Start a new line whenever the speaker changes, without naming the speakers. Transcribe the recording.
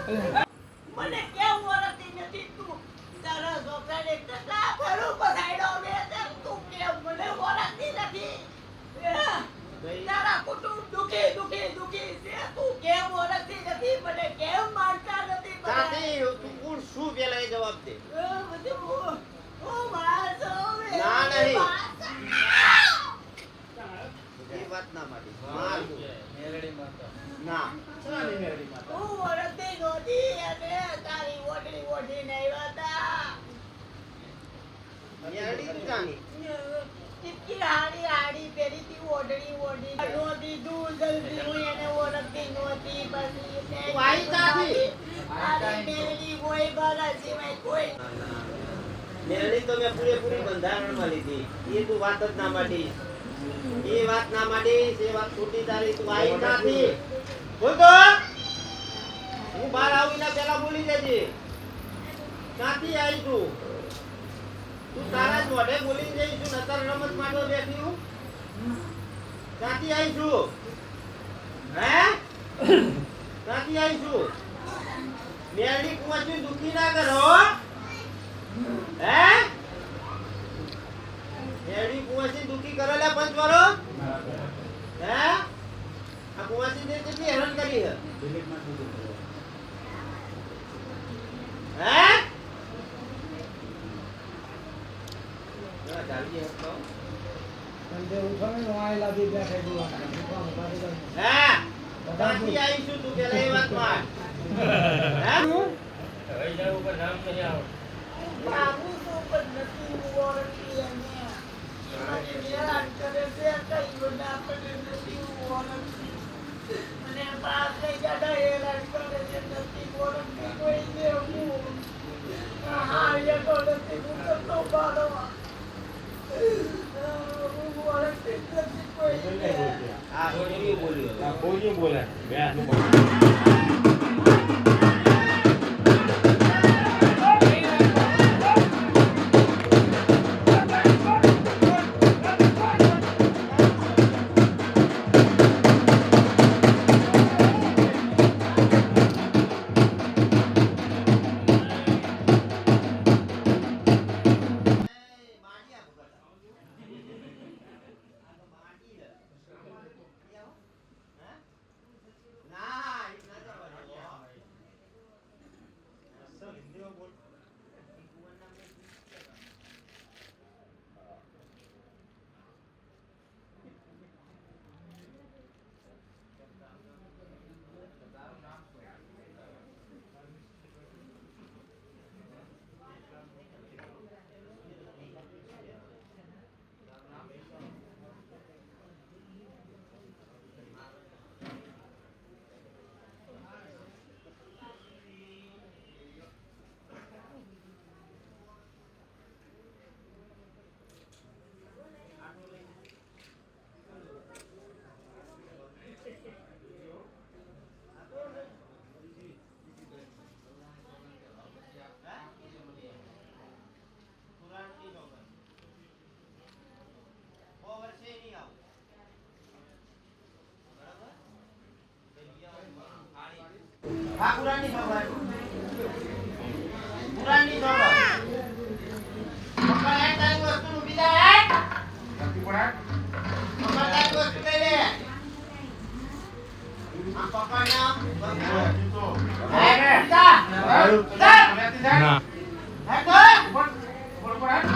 મને કેમ ઓળખતી નથી તું? તારા છોકરાને કેટલા ફેરું પધાર્યો મેં તે તું કેમ મને ઓળખતી નથી? તારા કુટુંબ દુખી છે, તું કેમ ઓળખતી નથી? મને કેમ માનતા નથી?
સાથી તું કોણ શું પેલા એ જવાબ દે.
હું મારતો
ના નહીં એ વાત ના મારી માર
મેરડી માતા
ના
ચાલી મેરડી માતા
હું ઓળખતી નહોતી અને તારી ઓઢી નહીં હતા.
મેરડી તું જાણી
ચીપકી હાડી પહેરીતી ઓઢણી નહોતી તું જલ્દી હું એને ઓળખતી નહોતી. પછી
તું આઈ ક્યાંથી?
તારી મેરડી કોઈ બરા સિવાય કોઈ
મેરડી તો મેં પૂરેપૂરી બંધારણમાં લીધી. એ તું વાત જ ના માંડી. એ વાત ના માંડીશ. એ વાત ખોટી તારી. તું આઈ ક્યાંથી? બોલ તો. હું બહાર આવીને પેલા બોલી જજે. ક્યાંથી આવી તું? તું તારા જ મોઢે બોલી જઈ છું. નતર રમત માટે બેઠી હું. ક્યાંથી આવી છું? હે? ક્યાંથી આવી છું? મેરડી કુંવરજી દુખી ના કરો. હે? મેરડી કુંવરજી દુખી કરો લે પંચવારો. હે? આ કુંવરજી ને કેટલી હેરાન કરી હે? હે? ચાલજી હસતો.
કંદે ઉઠાને નવાઈ લાગી ગયા છે દુઆ.
હે? ક્યાંથી આવી છું તું પેલા એ વાત માર. હે?
હવે જાવ ઉપર નામ નહીં આવ.
બાબુ તો પણ નથી ઓળખતી અને મને હેરાન કરે છે. કઈ બધા આપણને નથી ઓળખતી અને બાપને જ્યાદા હેરાન કરે છે. નથી ઓળખતી કોઈ છે હું. હા એ તો નથી હું તો બાળો હું ઓળખતી નથી કોઈ છે.
આ કોઈ બોલ્યો.
કોઈ બોલે મેં
આ પુરાણની ખબર. પુરાણની ખબર. પકડ તારી વસ્તુ નું બીજા હે? નથી પડા. પકડ તારી વસ્તુ લઈ લે. આ પકડ ના. હે બીજા. ના. હે તો. પકડ. પકડ.